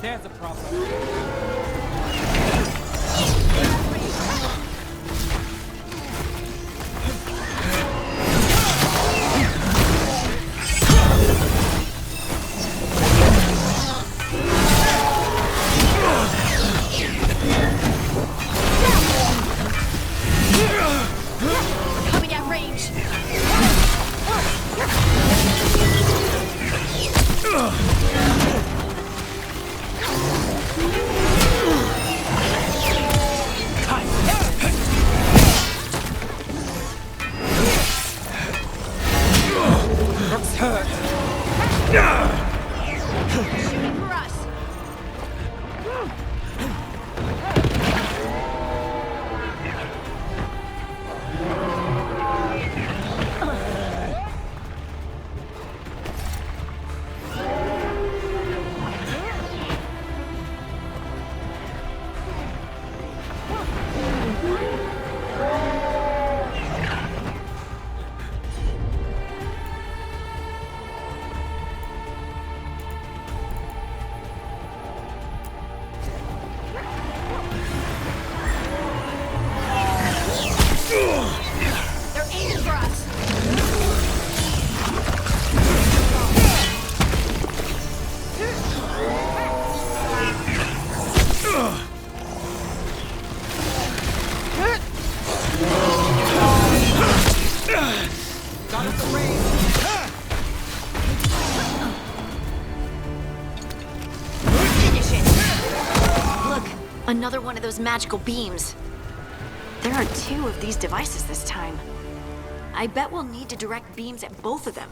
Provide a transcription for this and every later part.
There's a problem. Coming at range. Looks hurt. Shooting for us. They're aiming for us. Got us the range. Finish it. Look, another one of those magical beams. There are 2 of these devices this time. I bet we'll need to direct beams at both of them.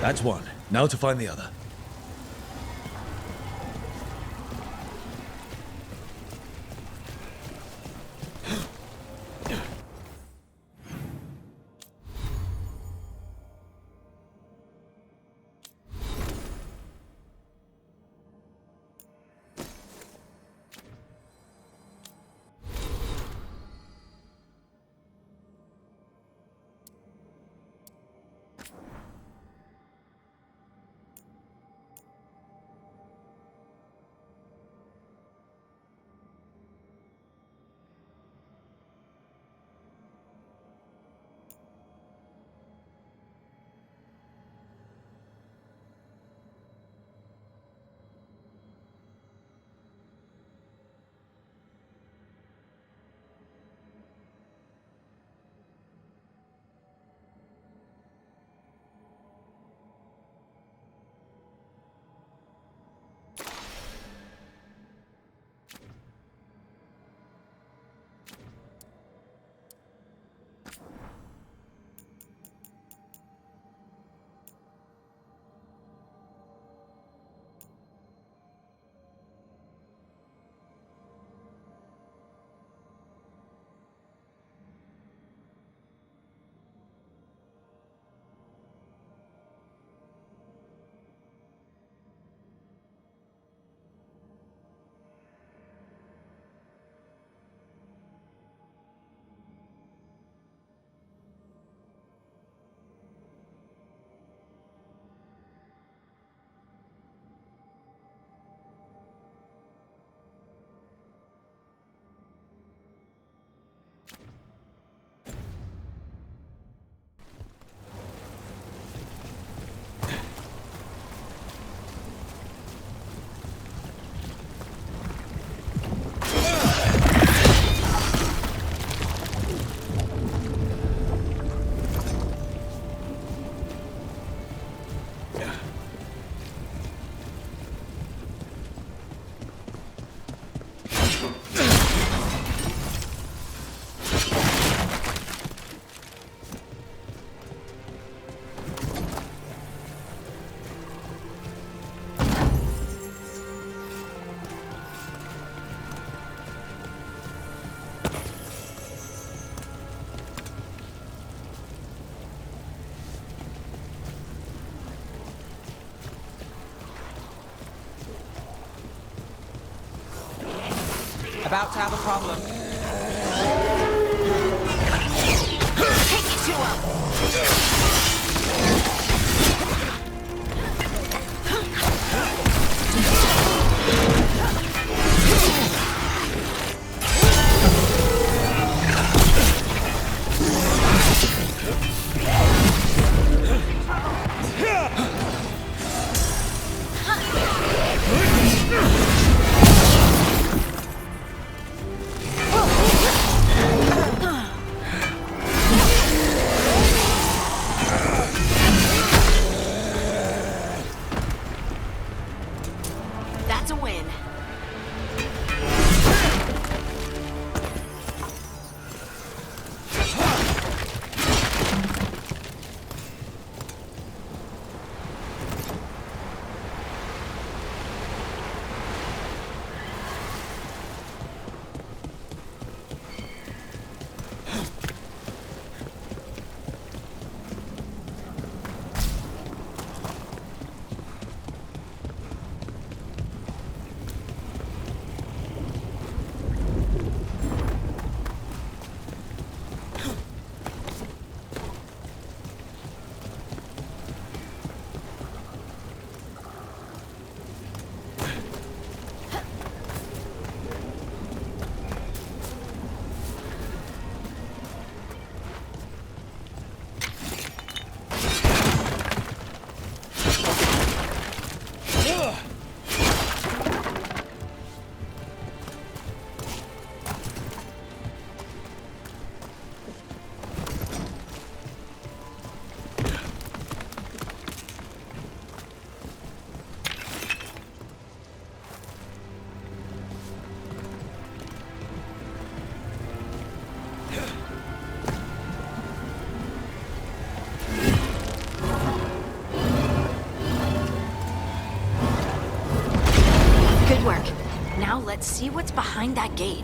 That's one. Now to find the other. About to have a problem. Take it to him! That's a win. Good work. Now let's see what's behind that gate.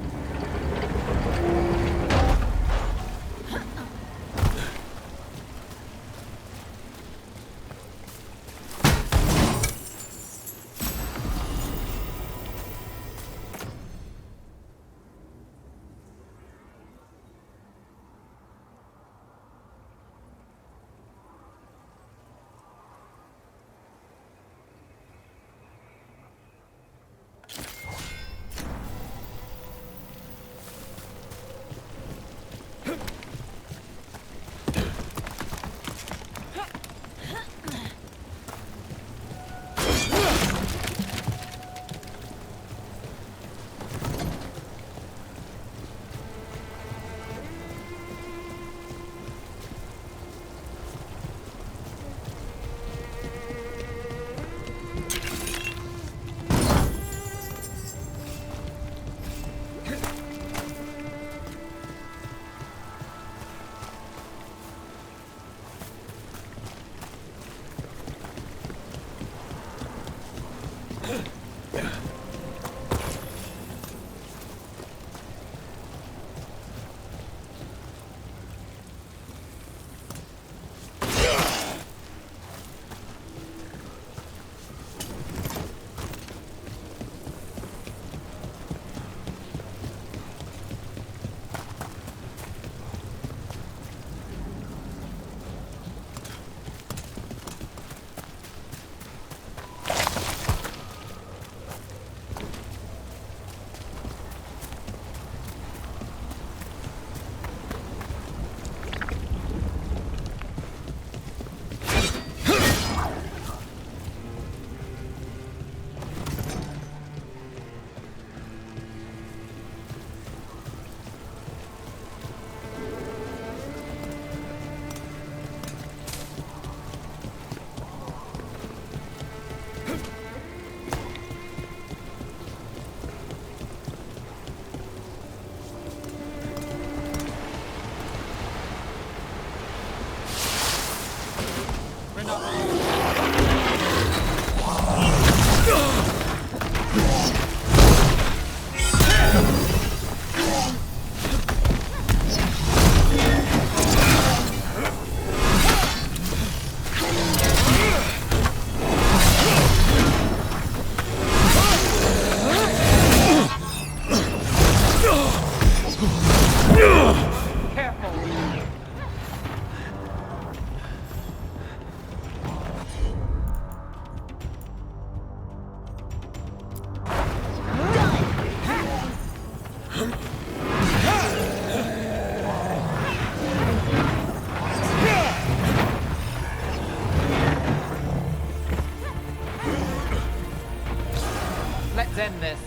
Let's end this.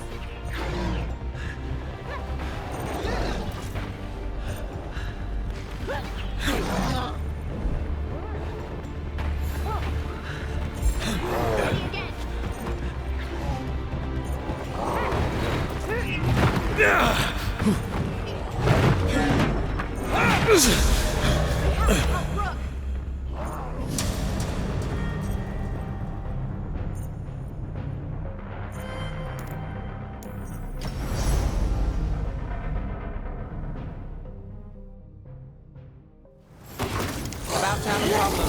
About to have a problem.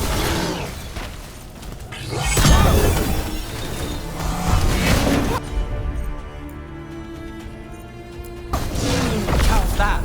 How's that?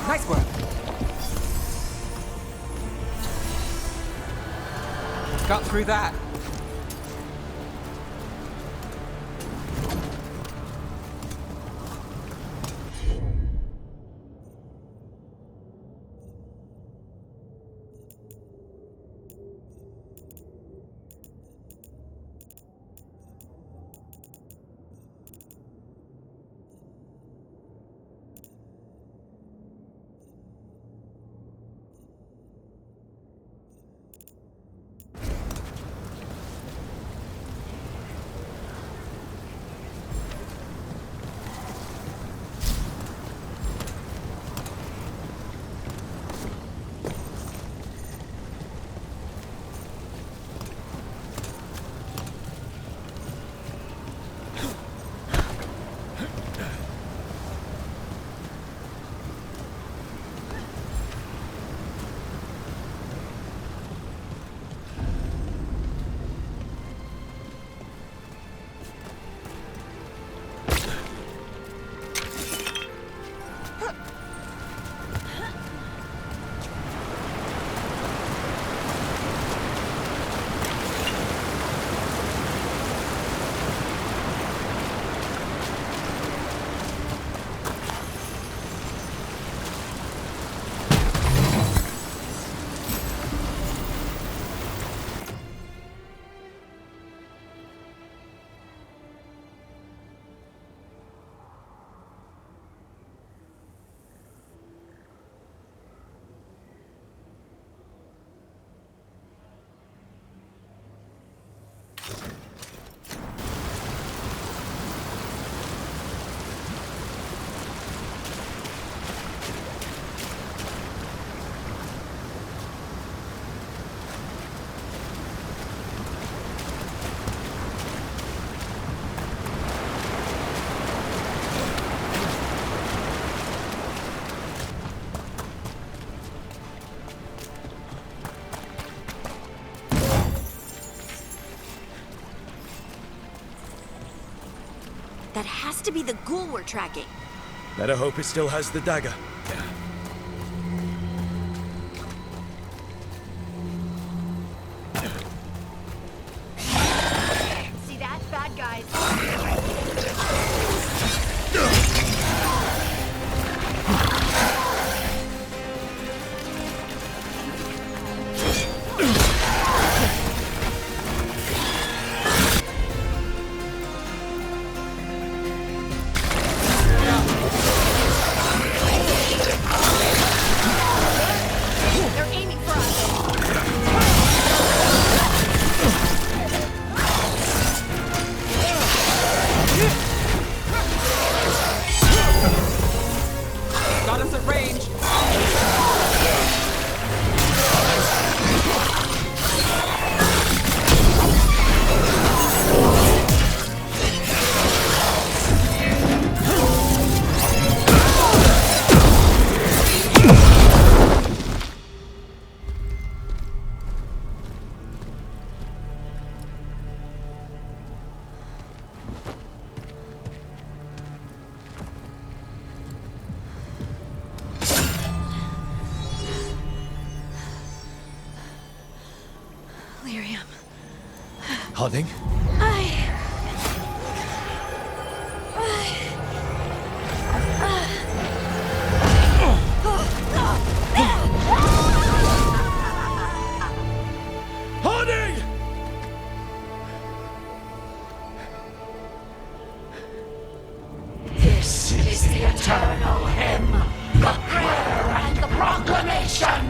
Nice work. Got through that. That has to be the ghoul we're tracking. Better hope it still has the dagger. See that? Bad guys. delirium. Harding? Harding! This is the eternal hymn, the prayer and the proclamation.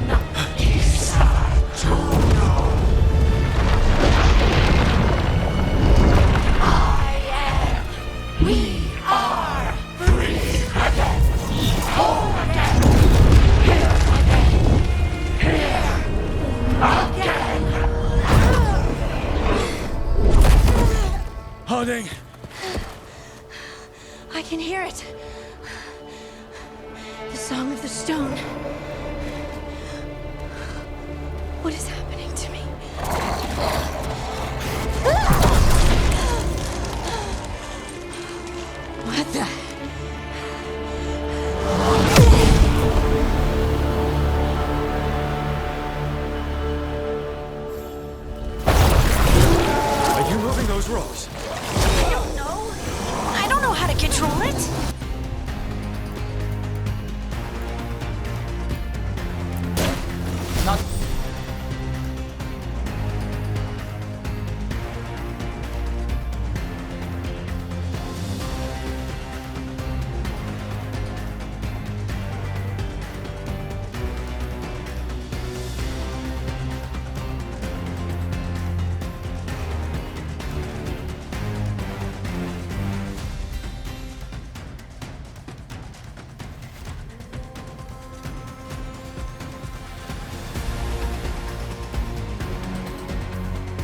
We are free again, whole again, here again. Harding! I can hear it. The Song of the Stone. What is happening to me? What the? Are you moving those rocks? I don't know. I don't know how to control it. Not.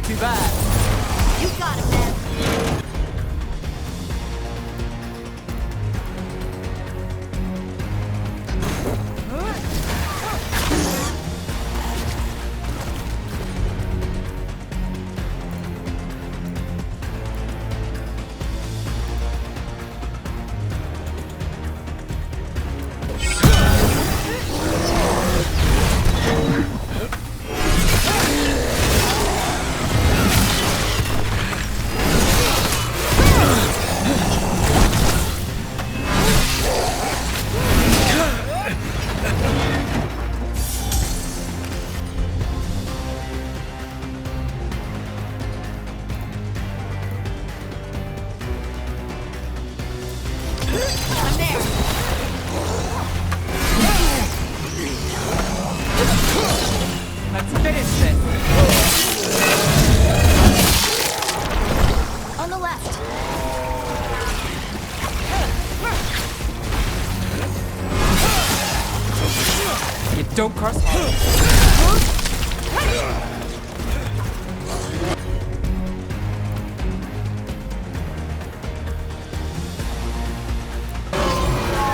Too bad. You got it, man. I'm there. Let's finish this. On the left. You don't cross hard.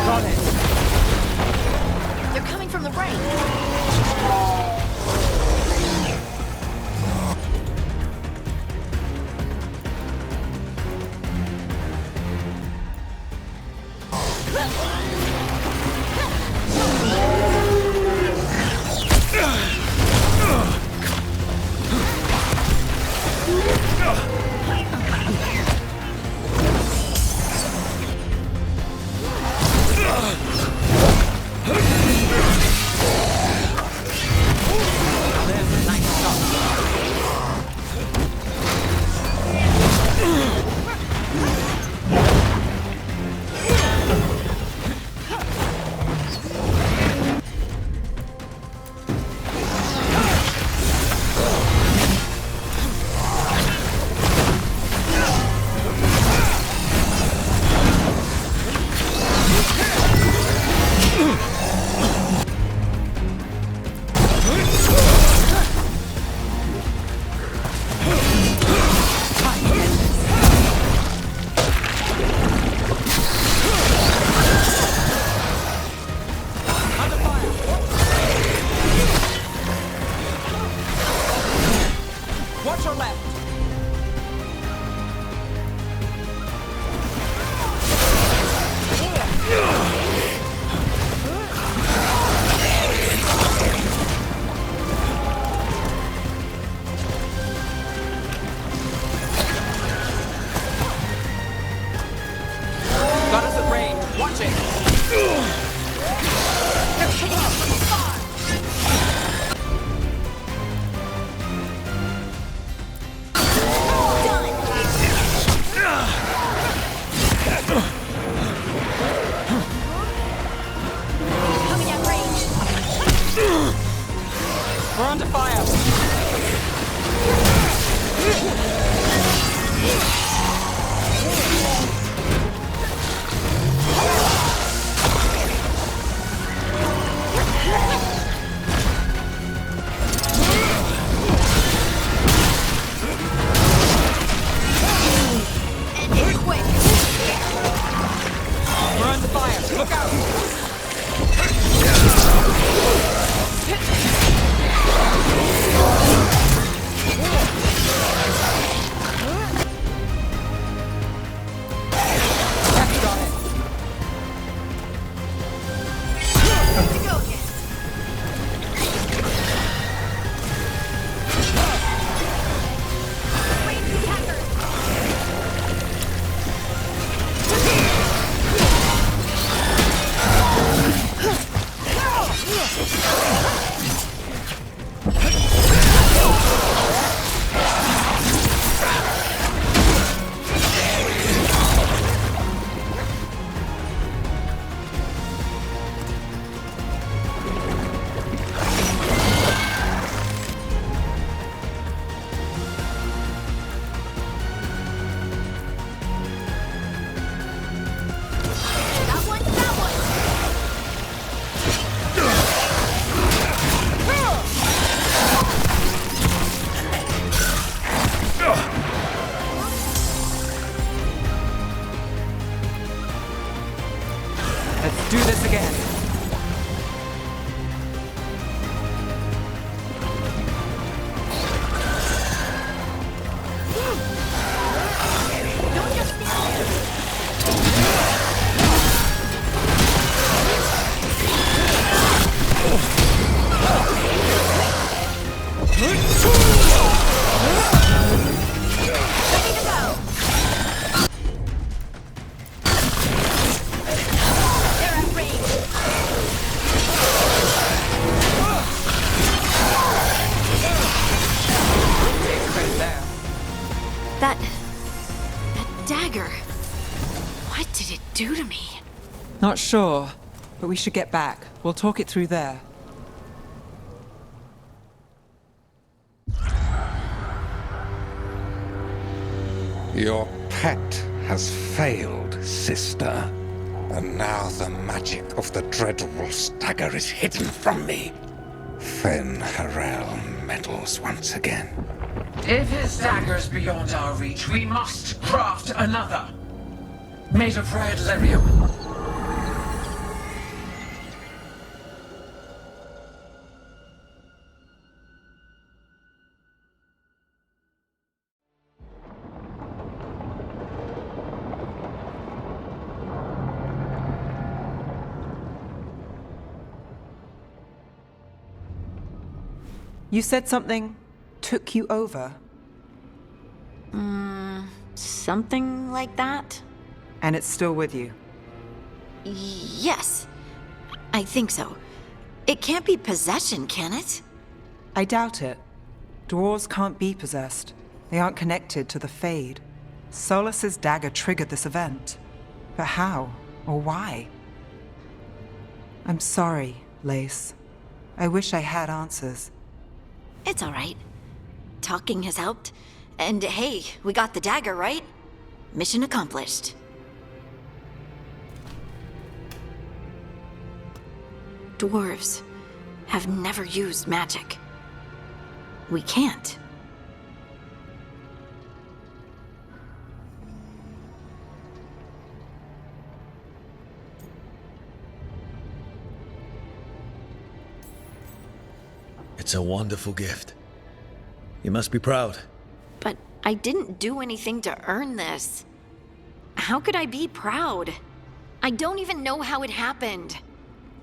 Got it. They're coming from the right. Watch your left. under fire! It's quick. We're under fire! Look out! That's got it! Good to go again. Wait, attackers. That one, that one. Let's do this again. Don't just stand there. Ready to go. They're at range. Right there. That dagger. What did it do to me? Not sure, but we should get back. We'll talk it through there. Your pet has failed, sister. And now the magic of the dreadful stagger is hidden from me. Fen Harel meddles once again. If his dagger's beyond our reach, we must craft another. Made of red lyrium. You said something took you over, Something like that? and it's still with you. Yes. I think so. It can't be possession, can it? I doubt it. Dwarves can't be possessed. They aren't connected to the Fade. Solus's dagger triggered this event. But how? Or why? I'm sorry, Lace. I wish I had answers. It's all right. Talking has helped. And hey, we got the dagger, right? Mission accomplished. Dwarves have never used magic. We can't. It's a wonderful gift. You must be proud. But I didn't do anything to earn this. How could I be proud? I don't even know how it happened.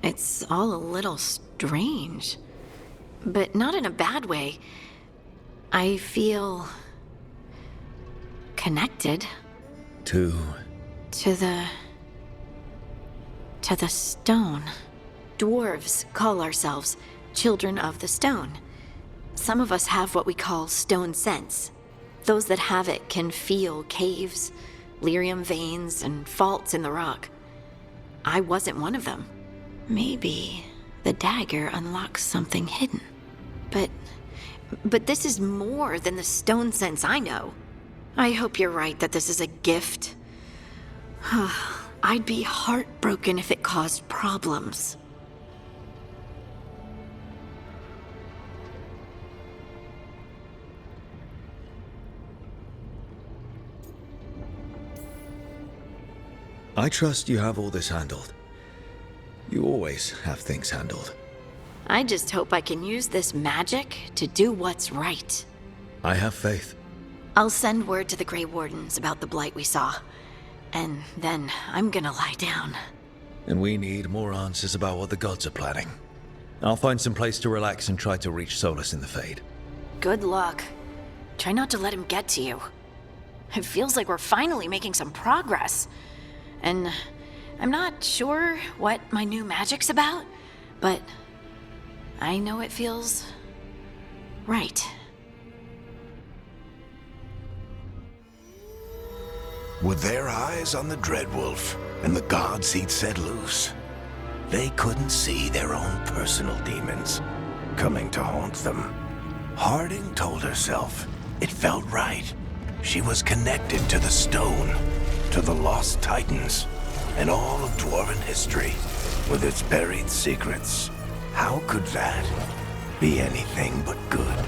It's all a little strange. But not in a bad way. I feel connected To to the stone. Dwarves call ourselves children of the stone. Some of us have what we call stone sense. Those that have it can feel caves, lyrium veins, and faults in the rock. I wasn't one of them. Maybe the dagger unlocks something hidden. But this is more than the stone sense I know. I hope you're right that this is a gift. I'd be heartbroken if it caused problems. I trust you have all this handled. You always have things handled. I just hope I can use this magic to do what's right. I have faith. I'll send word to the Grey Wardens about the blight we saw. And then I'm gonna lie down. And we need more answers about what the gods are planning. I'll find some place to relax and try to reach Solus in the Fade. Good luck. Try not to let him get to you. It feels like we're finally making some progress. And I'm not sure what my new magic's about, but I know it feels right. With their eyes on the Dreadwolf and the gods he'd set loose, they couldn't see their own personal demons coming to haunt them. Harding told herself it felt right. She was connected to the stone, to the lost titans, and all of Dwarven history, with its buried secrets. How could that be anything but good?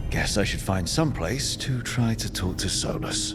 Guess I should find some place to try to talk to Solus.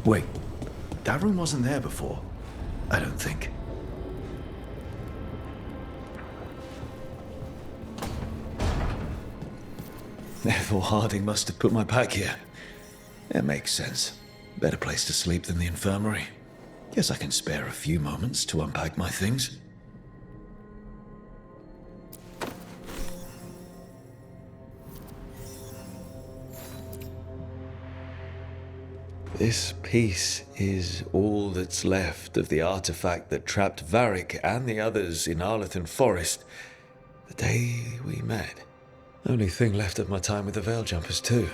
Wait, that room wasn't there before. I don't think. Therefore, Harding must have put my pack here. It makes sense. Better place to sleep than the infirmary. Guess I can spare a few moments to unpack my things. This piece is all that's left of the artifact that trapped Varric and the others in Arlethan Forest the day we met. Only thing left of my time with the Veil Jumpers, too.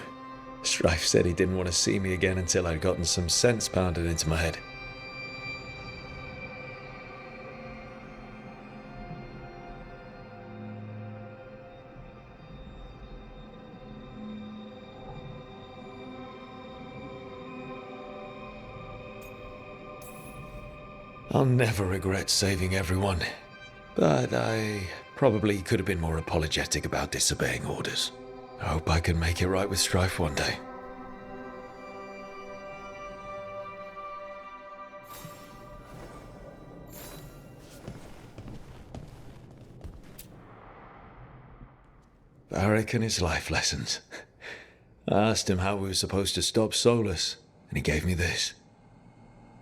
Strife said he didn't want to see me again until I'd gotten some sense pounded into my head. I'll never regret saving everyone, but I probably could have been more apologetic about disobeying orders. I hope I can make it right with Strife one day. Varric and his life lessons. I asked him how we were supposed to stop Solus, and he gave me this.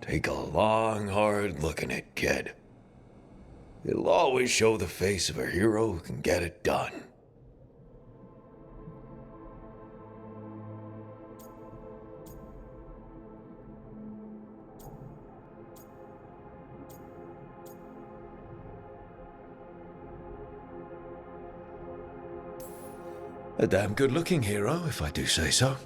Take a long, hard look at it, kid. It'll always show the face of a hero who can get it done. A damn good-looking hero, if I do say so.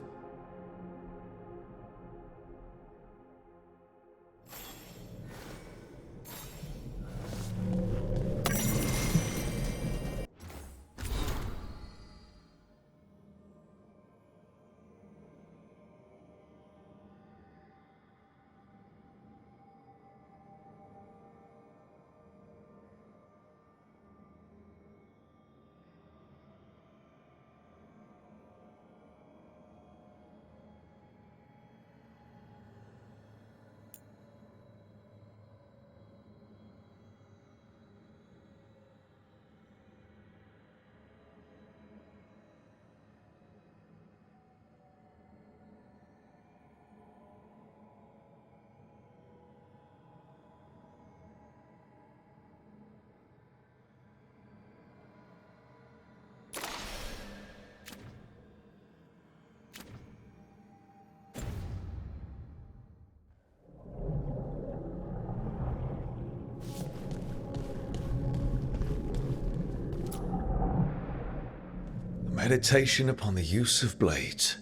Meditation upon the use of blades.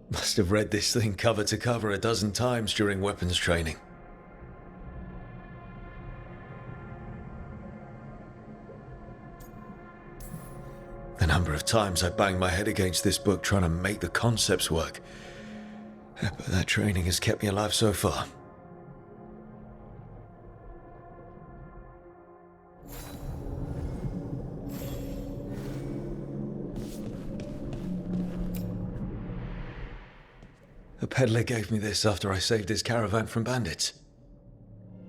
Must have read this thing cover to cover a dozen times during weapons training. The number of times I banged my head against this book trying to make the concepts work. But that training has kept me alive so far. A peddler gave me this after I saved his caravan from bandits.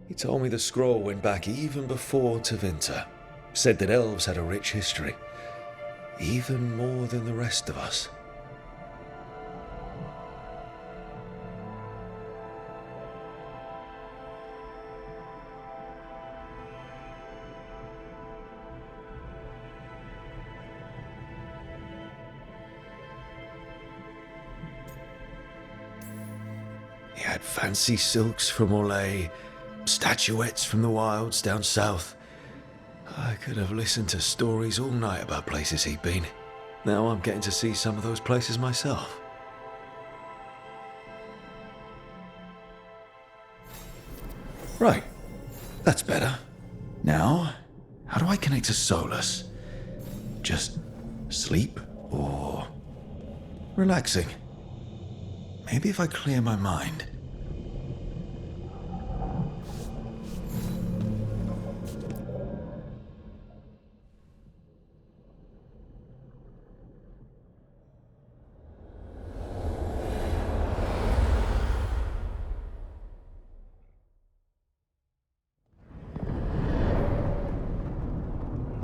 He told me the scroll went back even before Tevinter. Said that elves had a rich history, even more than the rest of us. He had fancy silks from Orlais, statuettes from the wilds down south. I could have listened to stories all night about places he'd been. Now I'm getting to see some of those places myself. Right, that's better. Now, how do I connect to Solus? Just sleep or relaxing? Maybe if I clear my mind.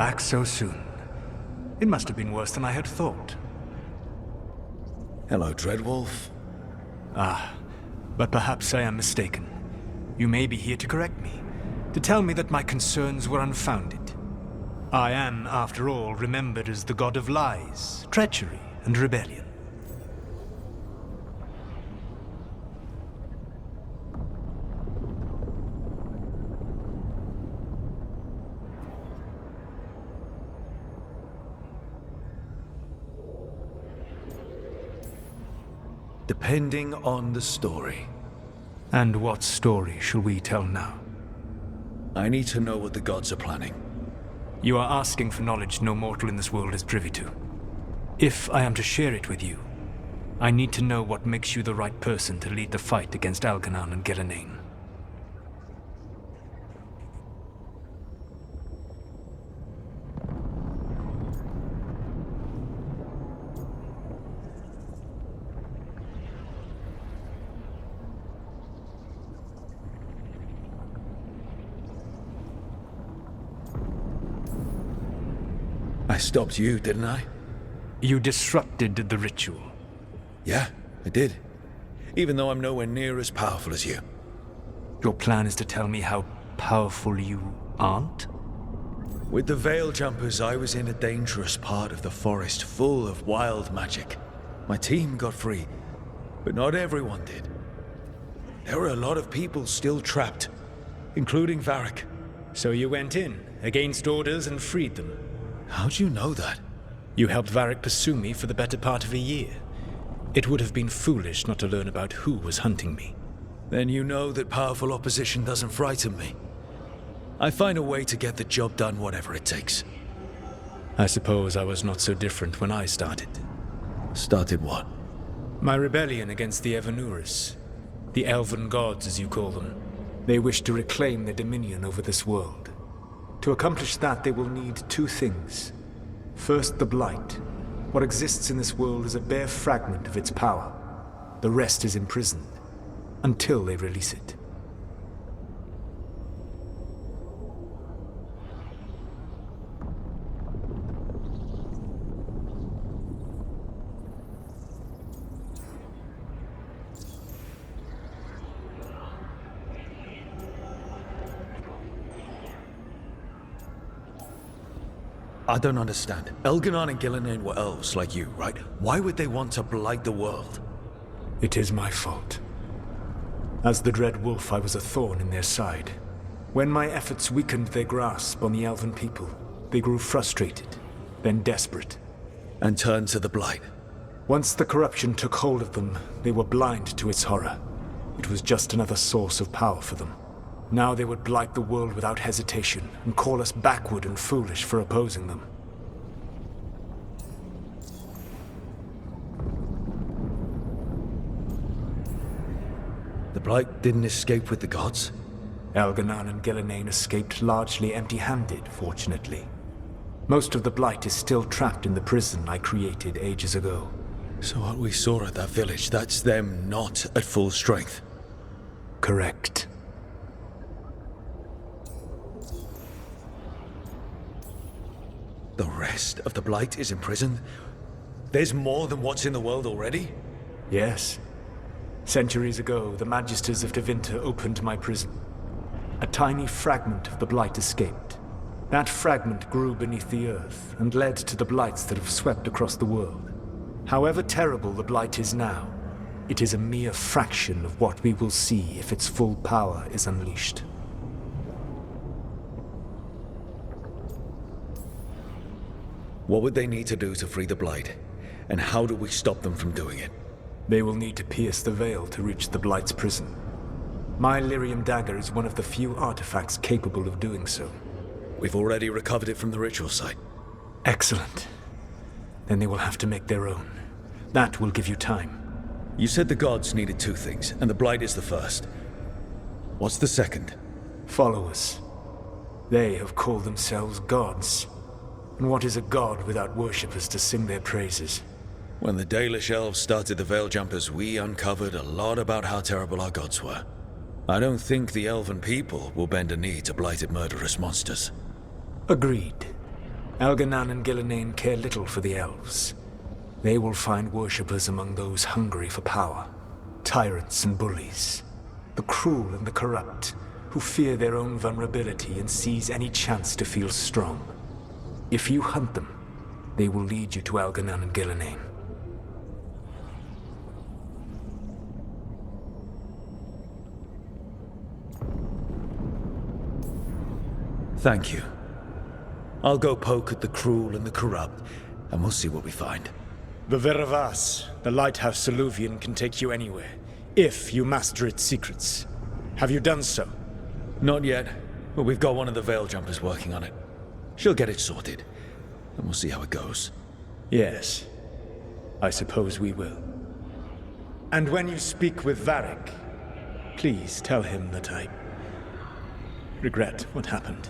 back so soon. It must have been worse than I had thought. Hello, Dreadwolf. But perhaps I am mistaken. You may be here to correct me, to tell me that my concerns were unfounded. I am, after all, remembered as the god of lies, treachery, and rebellion. Depending on the story. And what story shall we tell now? I need to know what the gods are planning. You are asking for knowledge no mortal in this world is privy to. If I am to share it with you, I need to know what makes you the right person to lead the fight against Algernon and Gillenane. I stopped you, didn't I? You disrupted the ritual. Yeah, I did. Even though I'm nowhere near as powerful as you. Your plan is to tell me how powerful you aren't? With the Veil Jumpers, I was in a dangerous part of the forest full of wild magic. My team got free, but not everyone did. There were a lot of people still trapped, including Varric. So you went in, against orders, and freed them. How'd you know that? You helped Varric pursue me for the better part of a year. It would have been foolish not to learn about who was hunting me. Then you know that powerful opposition doesn't frighten me. I find a way to get the job done, whatever it takes. I suppose I was not so different when I started. Started what? My rebellion against the Evanuris. The elven gods, as you call them. They wish to reclaim their dominion over this world. To accomplish that, they will need two things. First, the Blight. What exists in this world is a bare fragment of its power. The rest is imprisoned, until they release it. I don't understand. Elganon and Gillenane were elves like you, right? Why would they want to blight the world? It is my fault. As the Dread Wolf, I was a thorn in their side. When my efforts weakened their grasp on the elven people, they grew frustrated, then desperate. And turned to the blight. Once the corruption took hold of them, they were blind to its horror. It was just another source of power for them. Now they would blight the world without hesitation, and call us backward and foolish for opposing them. The blight didn't escape with the gods? Elganon and Gillenane escaped largely empty-handed, fortunately. Most of the blight is still trapped in the prison I created ages ago. So what we saw at that village, that's them not at full strength? Correct. The rest of the blight is imprisoned? There's more than what's in the world already? Yes. Centuries ago, the Magisters of Tevinter opened my prison. A tiny fragment of the blight escaped. That fragment grew beneath the earth and led to the blights that have swept across the world. However terrible the blight is now, it is a mere fraction of what we will see if its full power is unleashed. What would they need to do to free the blight? And how do we stop them from doing it? They will need to pierce the veil to reach the Blight's prison. My Lyrium dagger is one of the few artifacts capable of doing so. We've already recovered it from the ritual site. Excellent. Then they will have to make their own. That will give you time. You said the gods needed two things, and the blight is the first. What's the second? Followers. They have called themselves gods. And what is a god without worshippers to sing their praises? When the Dalish elves started the Veil Jumpers, we uncovered a lot about how terrible our gods were. I don't think the elven people will bend a knee to blighted murderous monsters. Agreed. Algernon and Gillenane care little for the elves. They will find worshippers among those hungry for power. Tyrants and bullies. The cruel and the corrupt, who fear their own vulnerability and seize any chance to feel strong. If you hunt them, they will lead you to Algernon and Gillenane. Thank you. I'll go poke at the cruel and the corrupt, and we'll see what we find. The Veravas, the lighthouse Soluvian, can take you anywhere, if you master its secrets. Have you done so? Not yet, but we've got one of the Veil Jumpers working on it. She'll get it sorted, and we'll see how it goes. Yes, I suppose we will. And when you speak with Varric, please tell him that I regret what happened.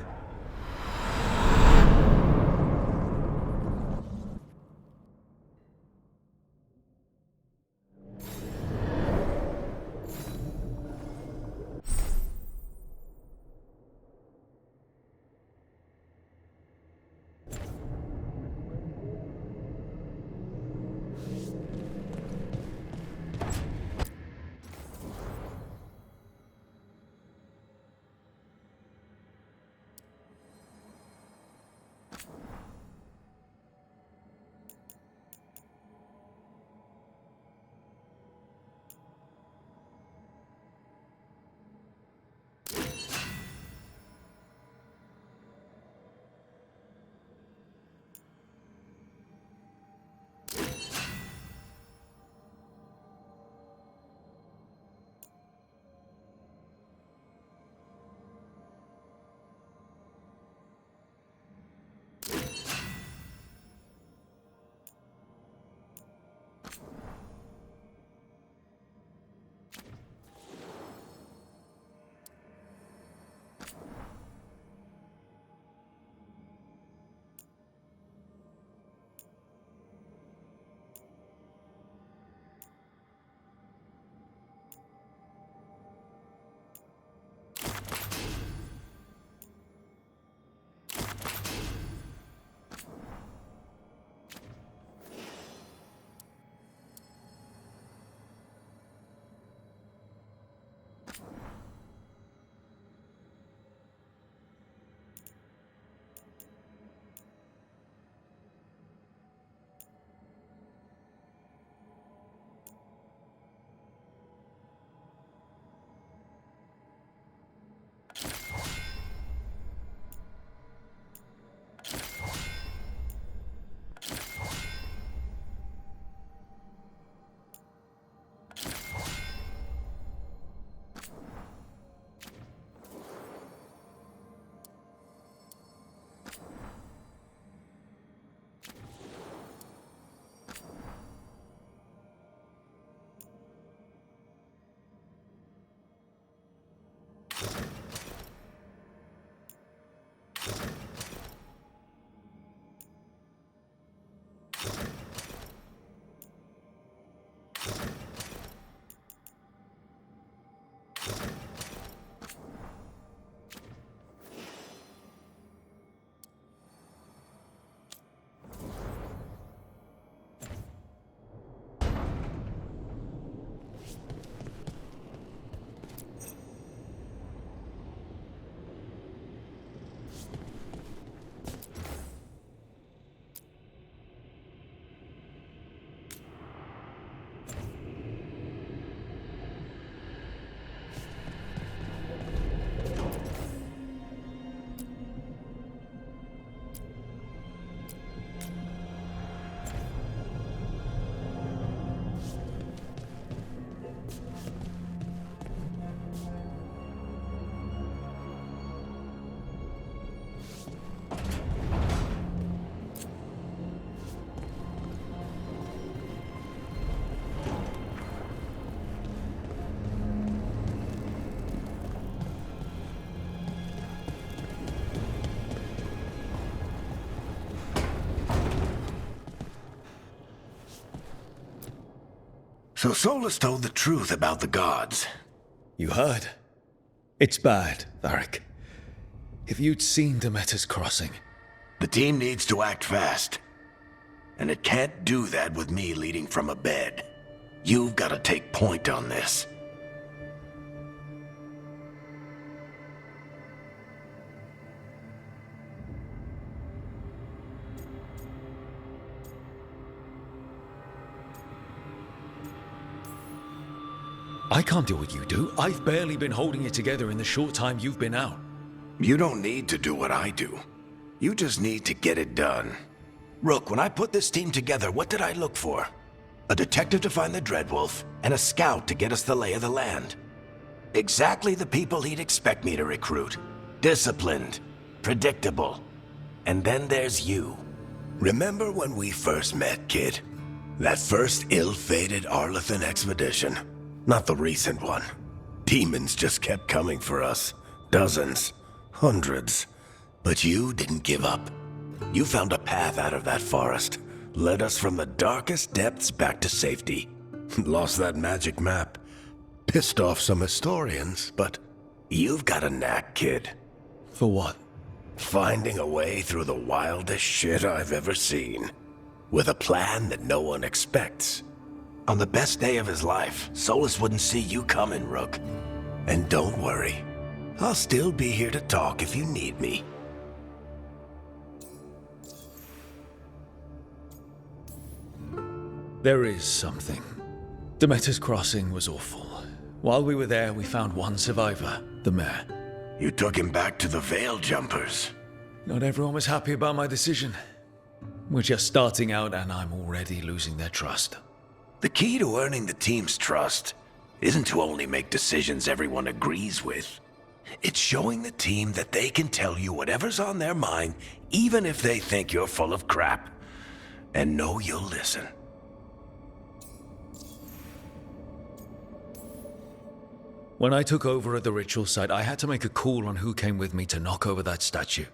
So Solus told the truth about the gods. You heard? It's bad, Varric. If you'd seen Demeter's crossing, The team needs to act fast. And it can't do that with me leading from a bed. You've got to take point on this. I can't do what you do. I've barely been holding it together in the short time you've been out. You don't need to do what I do. You just need to get it done. Rook, when I put this team together, what did I look for? A detective to find the Dreadwolf, and a scout to get us the lay of the land. Exactly the people he'd expect me to recruit. Disciplined, predictable. And then there's you. Remember when we first met, kid? That first ill-fated Arlathan expedition. Not the recent one. Demons just kept coming for us. Dozens. Hundreds. But you didn't give up. You found a path out of that forest. Led us from the darkest depths back to safety. Lost that magic map. Pissed off some historians, but you've got a knack, kid. For what? Finding a way through the wildest shit I've ever seen. With a plan that no one expects. On the best day of his life, Solus wouldn't see you coming, Rook. And don't worry. I'll still be here to talk if you need me. There is something. Demeter's Crossing was awful. While we were there, we found one survivor, the mayor. You took him back to the Veil Jumpers. Not everyone was happy about my decision. We're just starting out and I'm already losing their trust. The key to earning the team's trust isn't to only make decisions everyone agrees with. It's showing the team that they can tell you whatever's on their mind, even if they think you're full of crap. And know you'll listen. When I took over at the ritual site, I had to make a call on who came with me to knock over that statue.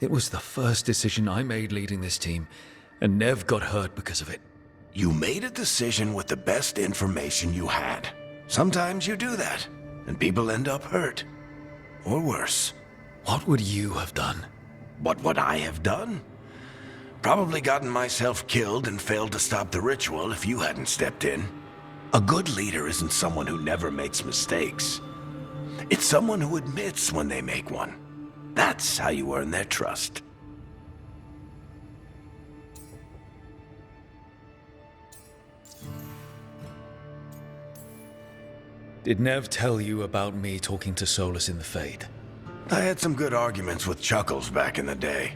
It was the first decision I made leading this team, and Nev got hurt because of it. You made a decision with the best information you had. Sometimes you do that, and people end up hurt. Or worse. What would you have done? What would I have done? Probably gotten myself killed and failed to stop the ritual if you hadn't stepped in. A good leader isn't someone who never makes mistakes. It's someone who admits when they make one. That's how you earn their trust. Did Nev tell you about me talking to Solus in the Fade? I had some good arguments with Chuckles back in the day.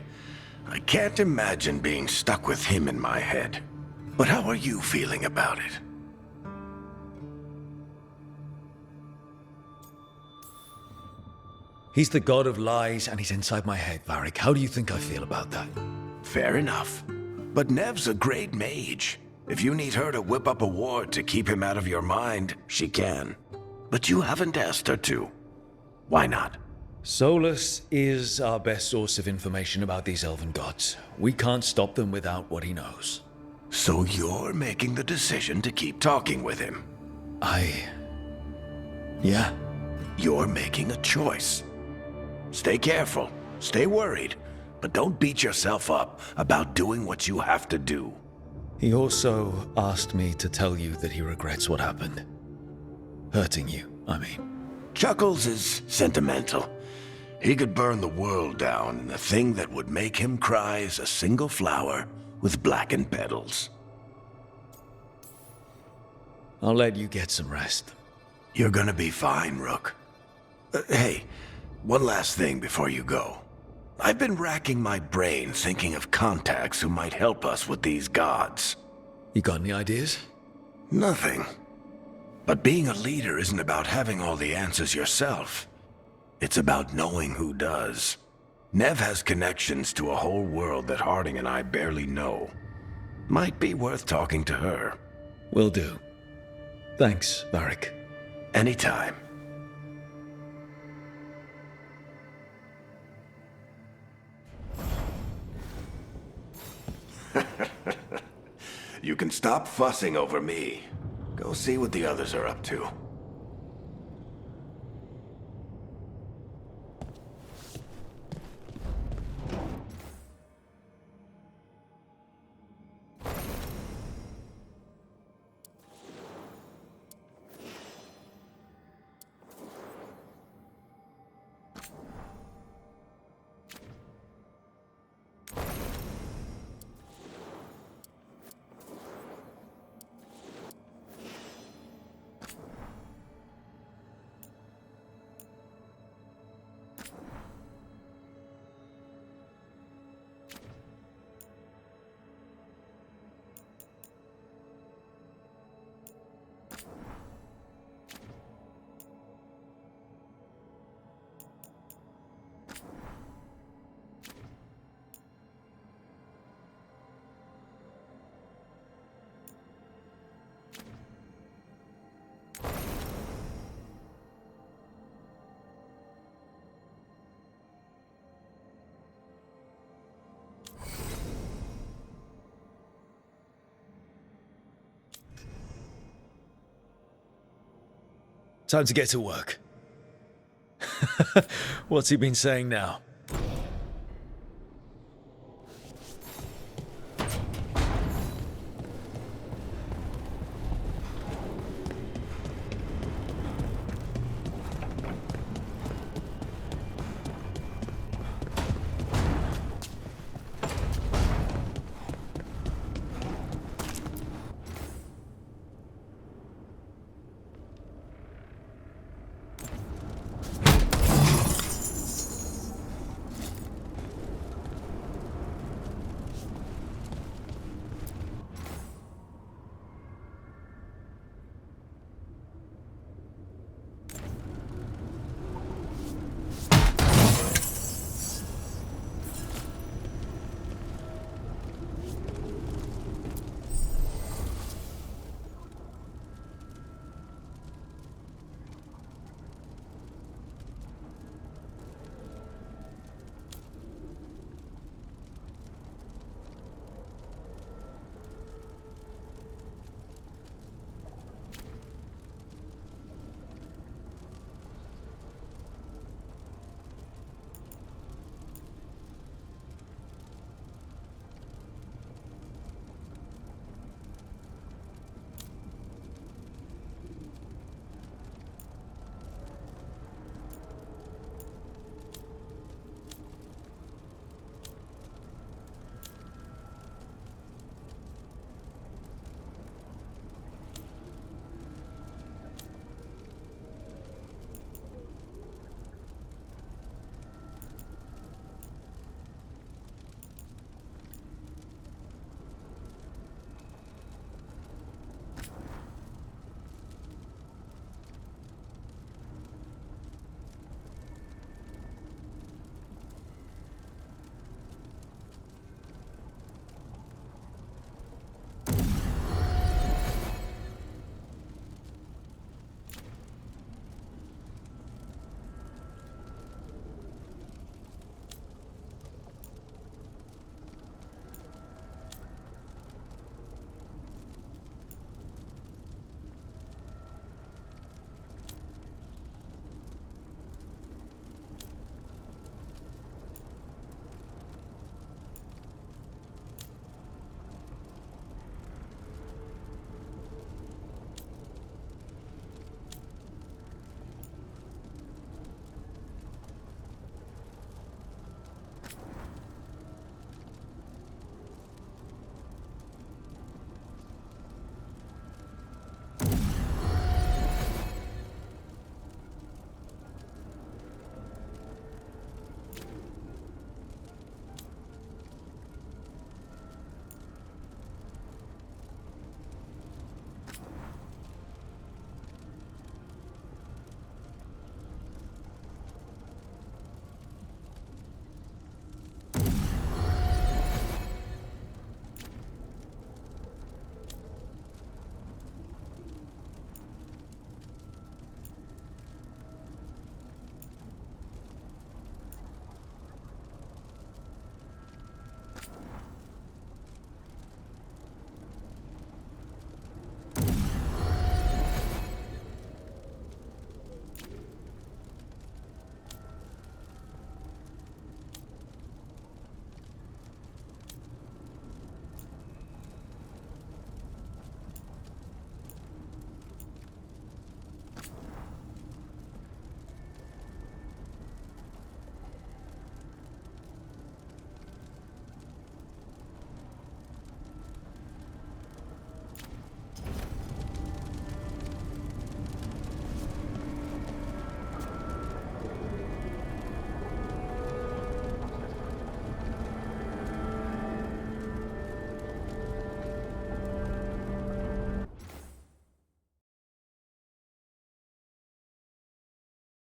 I can't imagine being stuck with him in my head. But how are you feeling about it? He's the god of lies and he's inside my head, Varric. How do you think I feel about that? Fair enough. But Nev's a great mage. If you need her to whip up a ward to keep him out of your mind, she can. But you haven't asked her to. Why not? Solus is our best source of information about these elven gods. We can't stop them without what he knows. So you're making the decision to keep talking with him? Yeah. You're making a choice. Stay careful, stay worried, but don't beat yourself up about doing what you have to do. He also asked me to tell you that he regrets what happened. Hurting you, I mean. Chuckles is sentimental. He could burn the world down, and the thing that would make him cry is a single flower with blackened petals. I'll let you get some rest. You're gonna be fine, Rook. Hey, one last thing before you go. I've been racking my brain thinking of contacts who might help us with these gods. You got any ideas? Nothing. But being a leader isn't about having all the answers yourself. It's about knowing who does. Nev has connections to a whole world that Harding and I barely know. Might be worth talking to her. Will do. Thanks, Varric. Anytime. You can stop fussing over me. Go see what the others are up to. Time to get to work. What's he been saying now?